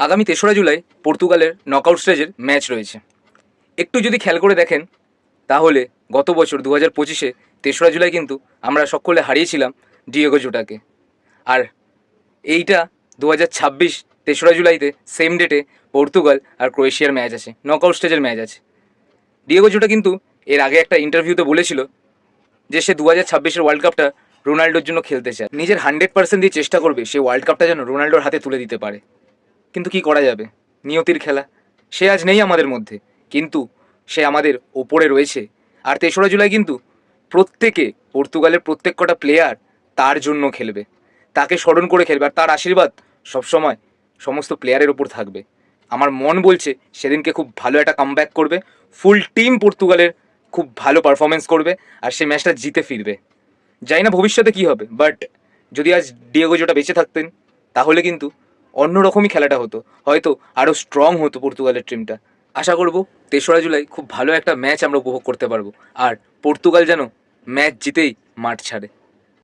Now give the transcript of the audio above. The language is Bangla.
আগামী ৩রা জুলাই পর্তুগালের নকআউট স্টেজের ম্যাচ রয়েছে। একটু যদি খেয়াল করে দেখেন তাহলে গত বছর 2025-এ ৩রা জুলাই কিন্তু আমরা সকলে হারিয়েছিলাম ডিয়েগো জোটাকে। আর এইটা 2026 ৩রা জুলাইতে সেম ডেটে পর্তুগাল আর ক্রোয়েশিয়ার ম্যাচ আছে, নকআউট স্টেজের ম্যাচ আছে। ডিয়েগো জোটা কিন্তু এর আগে একটা ইন্টারভিউতে বলেছিল যে সে 2026-এর ওয়ার্ল্ড কাপটা রোনাল্ডোর জন্য খেলতে চায়, নিজের 100% দিয়ে চেষ্টা করবে সেই ওয়ার্ল্ড কাপটা যেন রোনাল্ডোর হাতে তুলে দিতে পারে। কিন্তু কি করা যাবে, নিয়তির খেলা। সে আজ নেই আমাদের মধ্যে, কিন্তু সে আমাদের ওপরে রয়েছে। আর ৩রা জুলাই কিন্তু প্রত্যেকে, পর্তুগালের প্রত্যেক কটা প্লেয়ার তার জন্য খেলবে, তাকে স্মরণ করে খেলবে, আর তার আশীর্বাদ সবসময় সমস্ত প্লেয়ারের ওপর থাকবে। আমার মন বলছে সেদিনকে খুব ভালো একটা কামব্যাক করবে, ফুল টিম পর্তুগালের খুব ভালো পারফরমেন্স করবে আর সে ম্যাচটা জিতে ফিরবে। জানি না ভবিষ্যতে কী হবে, বাট যদি আজ ডিয়েগো জোটা বেঁচে থাকতেন তাহলে কিন্তু অন্যরকমই খেলাটা হতো, হয়তো আরও স্ট্রং হতো পর্তুগালের টিমটা। আশা করব ৩রা জুলাই খুব ভালো একটা ম্যাচ আমরা উপভোগ করতে পারবো, আর পর্তুগাল যেন ম্যাচ জিতেই মাঠ ছাড়ে।